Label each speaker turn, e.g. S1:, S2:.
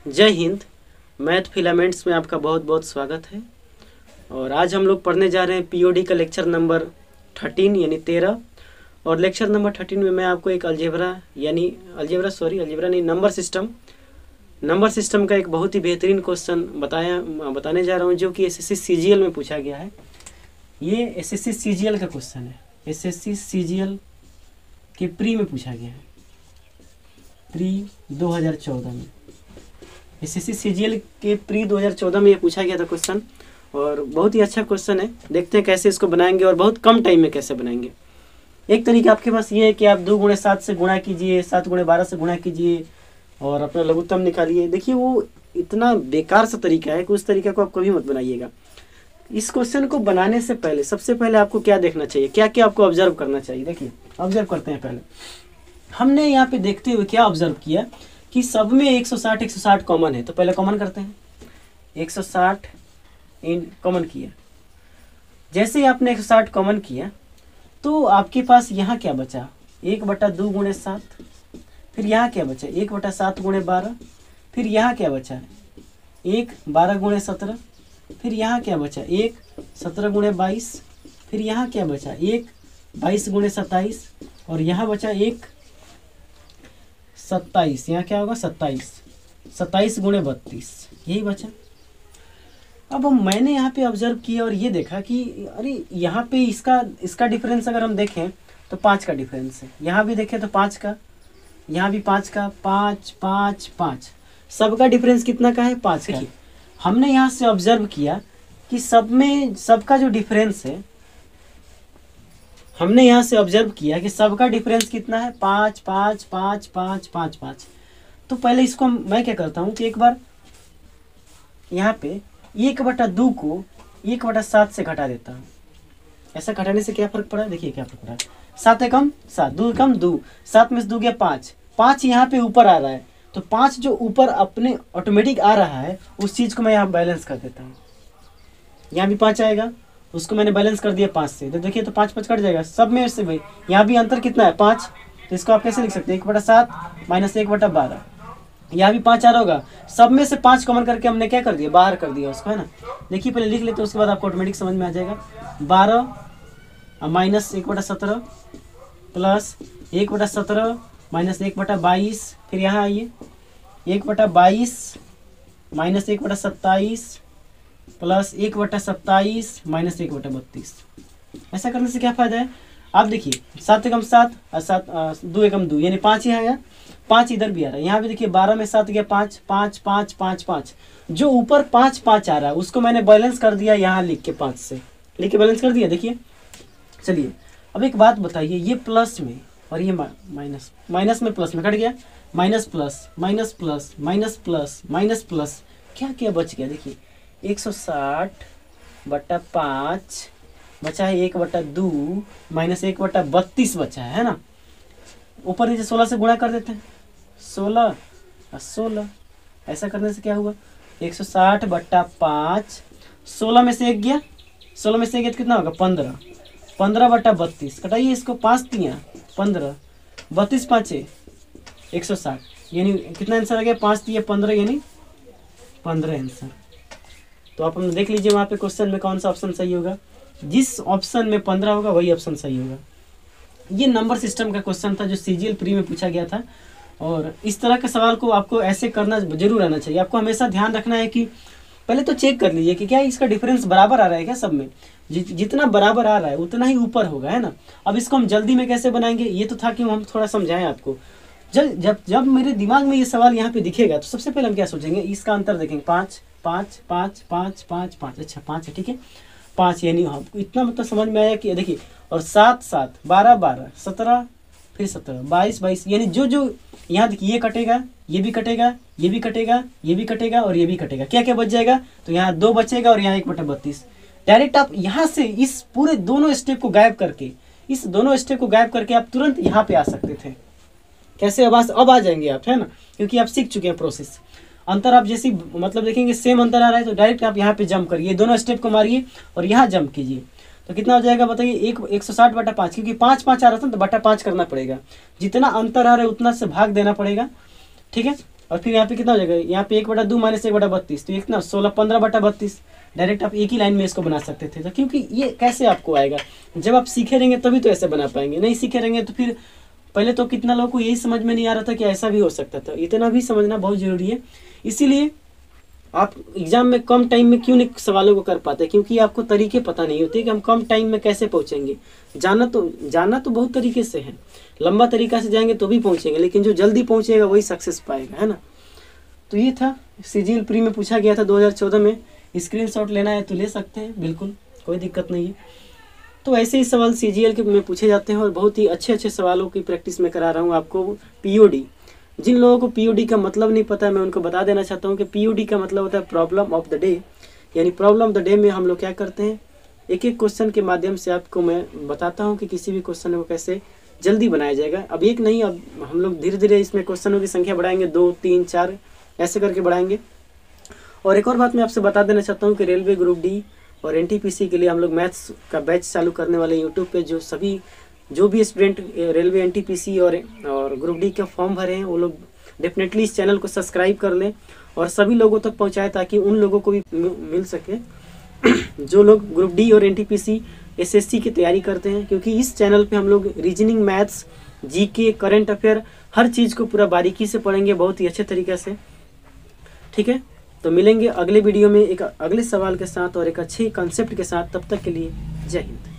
S1: जय Hind. Math filaments में आपका बहुत बहुत स्वागत है। और आज हम लोग पढ़ने जा रहे हैं पीओडी का लेक्चर नंबर 13 यानी 13। और लेक्चर नंबर 13 में मैं आपको एक अलजेब्रा नहीं, नंबर सिस्टम का एक बहुत ही बेहतरीन क्वेश्चन बताने जा रहा हूँ, जो कि एसएससी सीजीएल में पूछा गया है। ये एसएससी सीजीएल का क्वेश्चन है। एसएससी सीजीएल के प्री में पूछा गया है, प्री 2014 में। एसएससी सीजीएल के प्री 2014 में ये पूछा गया था क्वेश्चन, और बहुत ही अच्छा क्वेश्चन है। देखते हैं कैसे इसको बनाएंगे और बहुत कम टाइम में कैसे बनाएंगे। एक तरीका आपके पास ये है कि आप 2 × 7 से गुणा कीजिए, 7 × 12 से गुणा कीजिए और अपना लघुत्तम निकालिए। देखिए वो इतना बेकार सा तरीका है कि उस तरीका को आप कभी मत बनाइएगा। इस क्वेश्चन को बनाने से पहले सबसे पहले आपको क्या देखना चाहिए, क्या क्या आपको ऑब्जर्व करना चाहिए। देखिए ऑब्जर्व करते हैं। पहले हमने यहाँ पे देखते हुए क्या ऑब्जर्व किया कि सब में 160 कॉमन है, तो पहले कॉमन करते हैं। 160 इन कॉमन किया। जैसे ही आपने 160 कॉमन किया तो आपके पास यहाँ क्या बचा, 1/2 × 7। फिर यहाँ क्या बचा, 1/7 × 12। फिर यहाँ क्या बचा, 1 12 × 17। फिर यहाँ क्या बचा, 1 17 × 22। फिर यहाँ क्या बचा, 1 22 × 27। और यहाँ बचा 1 27। यहाँ क्या होगा, 27 × 32, यही बचा। अब मैंने यहाँ पे ऑब्जर्व किया और ये देखा कि अरे यहाँ पे इसका डिफरेंस अगर हम देखें तो 5 का डिफरेंस है। यहाँ भी देखें तो 5 का, यहाँ भी 5 का, 5 5 5, सबका डिफरेंस कितना का है, 5 का। हमने यहाँ से ऑब्जर्व किया कि सबका जो डिफरेंस है, हमने यहाँ से ऑब्जर्व किया कि सबका डिफरेंस कितना है, 5 5 5 5 5 5। तो पहले इसको मैं क्या करता हूँ कि एक बार यहाँ पे 1/2 को 1/7 से घटा देता हूँ। ऐसा घटाने से क्या फर्क पड़ा, देखिए क्या फर्क पड़ा। 7 कम 7, 2 कम 2, 7 में से 2 गया 5। 5 यहाँ पे ऊपर आ रहा है, तो 5 जो ऊपर अपने ऑटोमेटिक आ रहा है उस चीज़ को मैं यहाँ बैलेंस कर देता हूँ। यहाँ भी 5 आएगा, उसको मैंने बैलेंस कर दिया 5 से, तो देखिए तो 5 5 कट जाएगा सब में से भाई। यहाँ भी अंतर कितना है, 5। तो इसको आप कैसे लिख सकते हैं, 1/7 - 1/12। यहाँ भी 5 आ रहा होगा, सब में से 5 कॉमन करके हमने क्या कर दिया, बाहर कर दिया उसको, है ना। देखिए पहले लिख लेते हैं, उसके बाद आपको ऑटोमेटिक समझ में आ जाएगा। 12 - 1/17 प्लस 1/17 - 1/22। फिर यहाँ आइए, 1/22 - 1/27 प्लस 1/27 - 1/32। ऐसा करने से क्या फायदा है, आप देखिए 7 कम 7 और 7 2 कम 2 यानी 5 यहाँ आया, 5 इधर भी आ रहा है। यहाँ भी देखिए 12 में 7 गया 5 5 5 5 5। जो ऊपर 5 5 आ रहा है उसको मैंने बैलेंस कर दिया, यहाँ लिख के 5 से लिख के बैलेंस कर दिया। देखिए चलिए अब एक बात बताइए, ये प्लस में और ये माइनस में प्लस में कट गया, minus plus minus plus minus plus minus plus, क्या क्या बच गया। देखिए 160/5 बचा है, 1/2 माइनस 1/32 बचा है ना। ऊपर नीचे 16 से गुणा कर देते हैं, 16 और 16। ऐसा करने से क्या हुआ, 160/5, 16 में से 1 गया, 16 में से 1 गया तो कितना होगा, 15। 15/32 कटाइए इसको, 5 3 15, 32 5 160, यानी कितना आंसर आ गया, 5 3 15 यानी 15 आंसर। तो आप हम देख लीजिए वहाँ पे क्वेश्चन में कौन सा ऑप्शन सही होगा। जिस ऑप्शन में 15 होगा वही ऑप्शन सही होगा। ये नंबर सिस्टम का क्वेश्चन था जो सीजीएल प्री में पूछा गया था। और इस तरह के सवाल को आपको ऐसे करना जरूर आना चाहिए। आपको हमेशा ध्यान रखना है कि पहले तो चेक कर लीजिए कि क्या इसका डिफरेंस बराबर आ रहा है क्या सब में। जितना बराबर आ रहा है उतना ही ऊपर होगा, है ना। अब इसको हम जल्दी में कैसे बनाएंगे, ये तो था कि हम थोड़ा समझाएं आपको। जब मेरे दिमाग में ये सवाल यहाँ पे दिखेगा तो सबसे पहले हम क्या सोचेंगे, इसका अंतर देखेंगे, 5 5 5 5 5 5। अच्छा 5 है, ठीक है 5, यानी हमको इतना मतलब समझ में आया कि देखिए, और 7 7 12 12 17 फिर 17 22 22, यानी जो यहाँ देखिए ये कटेगा, ये भी कटेगा, ये भी कटेगा, ये भी कटेगा और ये भी कटेगा। क्या क्या बच जाएगा, तो यहाँ 2 बचेगा और यहाँ 1/32। डायरेक्ट आप यहाँ से इस पूरे दोनों स्टेप को गायब करके आप तुरंत यहाँ पे आ सकते थे। कैसे, अब आ जाएंगे आप, है ना, क्योंकि आप सीख चुके हैं प्रोसेस। अंतर आप जैसे मतलब देखेंगे सेम अंतर आ रहा है तो डायरेक्ट आप यहाँ पे जंप करिए, दोनों स्टेप को मारिए और यहाँ जंप कीजिए। तो कितना हो जाएगा बताइए, 160/5, क्योंकि 5 5 आ रहा था तो बटा 5 करना पड़ेगा। जितना अंतर आ रहा है उतना से भाग देना पड़ेगा, ठीक है। और फिर यहाँ पे कितना हो जाएगा, यहाँ पे 1/2 माइनस 1/32, तो कितना 16, 15/32। डायरेक्ट आप एक ही लाइन में इसको बना सकते थे। तो क्योंकि ये कैसे आपको आएगा, जब आप सीखे रहेंगे तभी तो ऐसे बना पाएंगे, नहीं सीखे रहेंगे तो फिर पहले तो कितना लोगों को यही समझ में नहीं आ रहा था कि ऐसा भी हो सकता था। इतना भी समझना बहुत ज़रूरी है। इसीलिए आप एग्जाम में कम टाइम में क्यों नहीं सवालों को कर पाते, क्योंकि आपको तरीके पता नहीं होते कि हम कम टाइम में कैसे पहुंचेंगे। जाना तो बहुत तरीके से है, लंबा तरीका से जाएंगे तो भी पहुंचेंगे, लेकिन जो जल्दी पहुंचेगा वही सक्सेस पाएगा, है ना। तो ये था सीजीएल प्री में पूछा गया था 2014 में। स्क्रीनशॉट लेना है तो ले सकते हैं, बिल्कुल कोई दिक्कत नहीं है। तो ऐसे ही सवाल सीजीएल के में पूछे जाते हैं और बहुत ही अच्छे अच्छे सवालों की प्रैक्टिस में करा रहा हूँ आपको। पीओडी, जिन लोगों को पीओडी का मतलब नहीं पता है मैं उनको बता देना चाहता हूँ कि पीओडी का मतलब होता है प्रॉब्लम ऑफ द डे। यानी प्रॉब्लम ऑफ द डे में हम लोग क्या करते हैं, एक एक क्वेश्चन के माध्यम से आपको मैं बताता हूँ कि किसी भी क्वेश्चन को कैसे जल्दी बनाया जाएगा। अब एक नहीं, अब हम लोग धीरे धीरे इसमें क्वेश्चनों की संख्या बढ़ाएंगे, 2, 3, 4 ऐसे करके बढ़ाएंगे। और एक और बात मैं आपसे बता देना चाहता हूँ कि रेलवे ग्रुप डी और एनटीपीसी के लिए हम लोग मैथ्स का बैच चालू करने वाले यूट्यूब पे। जो भी स्टूडेंट रेलवे एनटीपीसी और ग्रुप डी का फॉर्म भरे हैं वो लोग डेफिनेटली इस चैनल को सब्सक्राइब कर लें और सभी लोगों तक पहुंचाएं, ताकि उन लोगों को भी मिल सके जो लोग ग्रुप डी और एनटीपीसी एसएससी की तैयारी करते हैं। क्योंकि इस चैनल पे हम लोग reasoning, maths, GK, current affair हर चीज़ को पूरा बारीकी से पढ़ेंगे, बहुत ही अच्छे तरीके से। ठीक है, तो मिलेंगे अगले वीडियो में एक अगले सवाल के साथ और एक अच्छे कंसेप्ट के साथ। तब तक के लिए जय हिंद।